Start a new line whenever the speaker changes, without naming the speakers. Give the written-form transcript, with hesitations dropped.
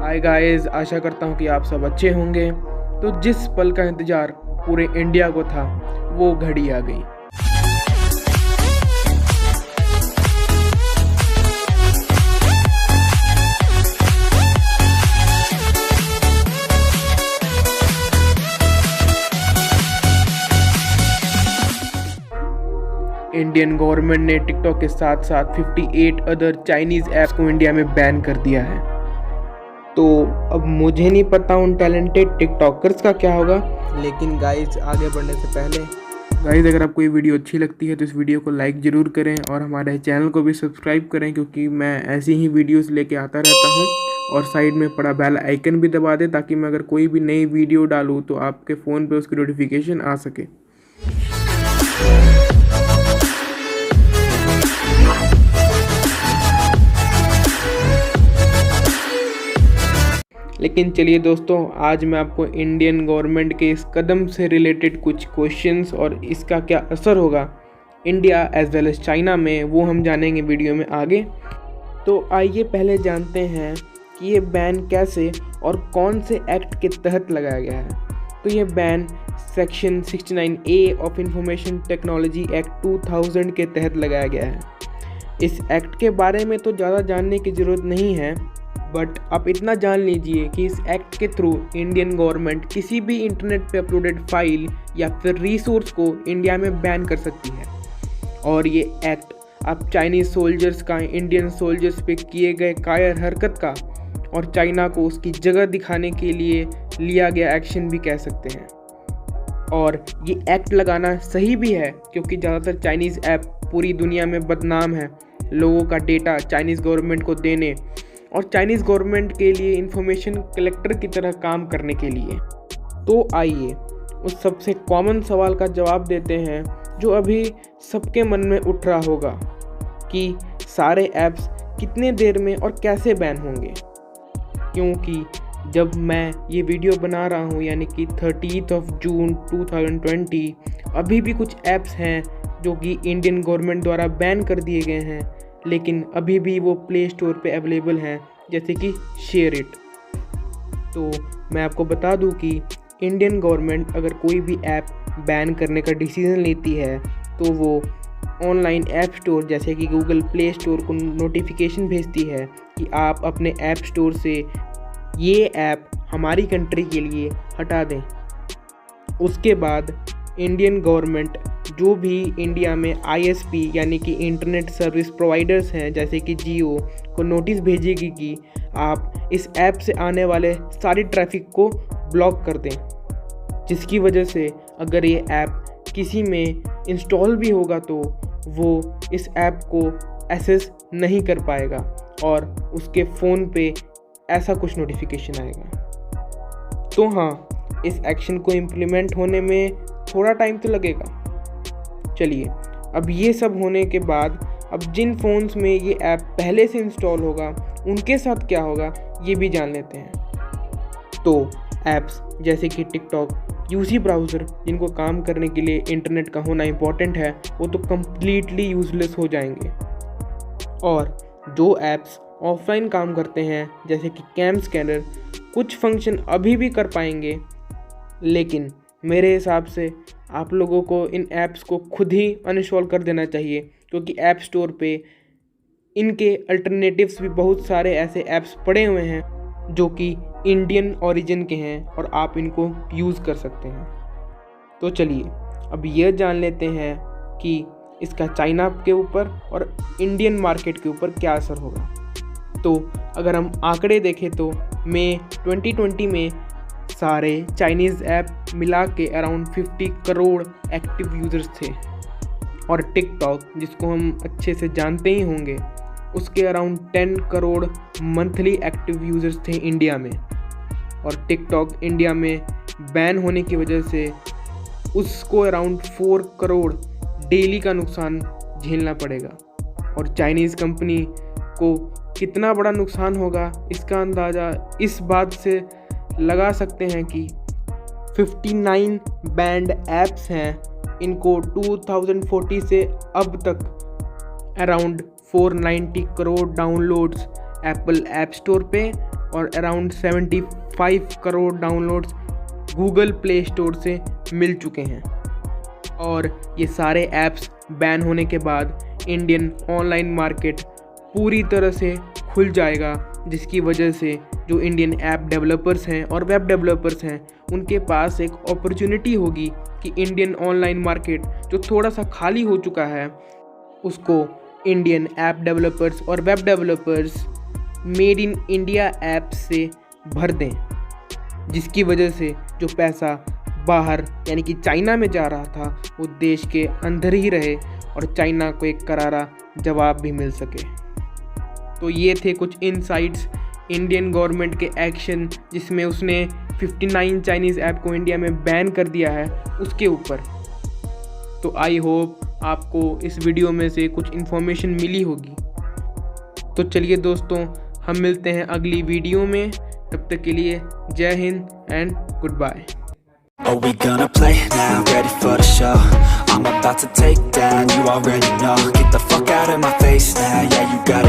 Hi guys, आशा करता हूँ कि आप सब अच्छे होंगे। तो जिस पल का इंतज़ार पूरे इंडिया को था वो घड़ी आ गई। इंडियन गवर्नमेंट ने टिकटॉक के साथ साथ 58 अदर चाइनीज़ ऐप्स को इंडिया में बैन कर दिया है। तो अब मुझे नहीं पता उन टैलेंटेड टिकटॉकर्स का क्या होगा, लेकिन गाइज आगे बढ़ने से पहले गाइज अगर आपको ये वीडियो अच्छी लगती है तो इस वीडियो को लाइक ज़रूर करें और हमारे चैनल को भी सब्सक्राइब करें, क्योंकि मैं ऐसी ही वीडियोस लेके आता रहता हूँ। और साइड में पड़ा बेल आइकन भी दबा दें ताकि मैं अगर कोई भी नई वीडियो डालूँ तो आपके फ़ोन पे उसकी नोटिफिकेशन आ सके। लेकिन चलिए दोस्तों, आज मैं आपको इंडियन गवर्नमेंट के इस कदम से रिलेटेड कुछ क्वेश्चंस और इसका क्या असर होगा India as well as China में, वो हम जानेंगे वीडियो में आगे। तो आइए पहले जानते हैं कि ये बैन कैसे और कौन से एक्ट के तहत लगाया गया है। तो ये ban section 69A of information technology act 2000 के तहत लगाया गया है। इस एक्ट के बारे में तो ज़्यादा जानने की ज़रूरत नहीं है, बट आप इतना जान लीजिए कि इस एक्ट के थ्रू इंडियन गवर्नमेंट किसी भी इंटरनेट पे अपलोडेड फाइल या फिर रिसोर्स को इंडिया में बैन कर सकती है। और ये एक्ट आप चाइनीज़ सोल्जर्स का इंडियन सोल्जर्स पे किए गए कायर हरकत का और चाइना को उसकी जगह दिखाने के लिए लिया गया एक्शन भी कह सकते हैं। और ये एक्ट लगाना सही भी है, क्योंकि ज़्यादातर चाइनीज़ ऐप पूरी दुनिया में बदनाम है लोगों का डेटा चाइनीज़ गवर्नमेंट को देने और चाइनीज़ गवर्नमेंट के लिए इंफॉर्मेशन कलेक्टर की तरह काम करने के लिए। तो आइए उस सबसे कॉमन सवाल का जवाब देते हैं जो अभी सबके मन में उठ रहा होगा कि सारे ऐप्स कितने देर में और कैसे बैन होंगे। क्योंकि जब मैं ये वीडियो बना रहा हूँ यानी कि 30 जून 2020, अभी भी कुछ ऐप्स हैं जो कि इंडियन गवर्नमेंट द्वारा बैन कर दिए गए हैं, लेकिन अभी भी वो प्ले स्टोर पे अवेलेबल हैं, जैसे कि शेयर इट। तो मैं आपको बता दूं कि इंडियन गवर्नमेंट अगर कोई भी ऐप बैन करने का डिसीजन लेती है तो वो ऑनलाइन ऐप स्टोर जैसे कि गूगल प्ले स्टोर को नोटिफिकेशन भेजती है कि आप अपने ऐप स्टोर से ये ऐप हमारी कंट्री के लिए हटा दें। उसके बाद इंडियन गवर्नमेंट जो भी इंडिया में ISP यानी कि इंटरनेट सर्विस प्रोवाइडर्स हैं जैसे कि जियो को नोटिस भेजेगी कि आप इस ऐप से आने वाले सारी ट्रैफिक को ब्लॉक कर दें, जिसकी वजह से अगर ये ऐप किसी में इंस्टॉल भी होगा तो वो इस ऐप को एक्सेस नहीं कर पाएगा और उसके फ़ोन पे ऐसा कुछ नोटिफिकेशन आएगा। तो हाँ, इस एक्शन को इम्प्लीमेंट होने में थोड़ा टाइम तो लगेगा। चलिए, अब ये सब होने के बाद अब जिन फ़ोन्स में ये ऐप पहले से इंस्टॉल होगा उनके साथ क्या होगा ये भी जान लेते हैं। तो ऐप्स जैसे कि टिकटॉक, UC ब्राउज़र जिनको काम करने के लिए इंटरनेट का होना इम्पॉर्टेंट है, वो तो कम्प्लीटली यूज़लेस हो जाएंगे। और जो ऐप्स ऑफलाइन काम करते हैं जैसे कि कैम स्कैनर कुछ फंक्शन अभी भी कर पाएंगे, लेकिन मेरे हिसाब से आप लोगों को इन ऐप्स को खुद ही अनइंस्टॉल कर देना चाहिए, क्योंकि ऐप स्टोर पे इनके अल्टरनेटिव्स भी बहुत सारे ऐसे ऐप्स पड़े हुए हैं जो कि इंडियन ओरिजिन के हैं और आप इनको यूज़ कर सकते हैं। तो चलिए अब यह जान लेते हैं कि इसका चाइना के ऊपर और इंडियन मार्केट के ऊपर क्या असर होगा। तो अगर हम आंकड़े देखें तो मई 2020 में सारे चाइनीज़ ऐप मिला के अराउंड 50 करोड़ एक्टिव यूज़र्स थे और टिकटॉक जिसको हम अच्छे से जानते ही होंगे उसके around 10 crore monthly active users थे इंडिया में। और टिकटॉक इंडिया में बैन होने की वजह से उसको अराउंड 4 करोड़ डेली का नुकसान झेलना पड़ेगा। और चाइनीज़ कंपनी को कितना बड़ा नुकसान होगा इसका अंदाज़ा इस बात से लगा सकते हैं कि 59 बैंड ऐप्स हैं, इनको 2040 से अब तक around 490 crore downloads Apple app store पे और around 75 crore downloads Google play store से मिल चुके हैं। और ये सारे ऐप्स बैन होने के बाद इंडियन ऑनलाइन मार्केट पूरी तरह से खुल जाएगा, जिसकी वजह से जो इंडियन ऐप डेवलपर्स हैं और वेब डेवलपर्स हैं उनके पास एक अपॉर्चुनिटी होगी कि इंडियन ऑनलाइन मार्केट जो थोड़ा सा खाली हो चुका है उसको इंडियन ऐप डेवलपर्स और web developers made in India app से भर दें, जिसकी वजह से जो पैसा बाहर यानी कि चाइना में जा रहा था वो देश के अंदर ही रहे और चाइना को एक करारा जवाब भी मिल सके। तो ये थे कुछ इनसाइट्स इंडियन गवर्नमेंट के एक्शन जिसमें उसने 59 चाइनीज़ ऐप को इंडिया में बैन कर दिया है उसके ऊपर। तो आई होप आपको इस वीडियो में से कुछ इन्फॉर्मेशन मिली होगी। तो चलिए दोस्तों, हम मिलते हैं अगली वीडियो में। तब तक के लिए Jai Hind and goodbye.
Are we gonna play now? Ready for the show? I'm about to take down, you already know. Get the fuck out of my face now, yeah you got it.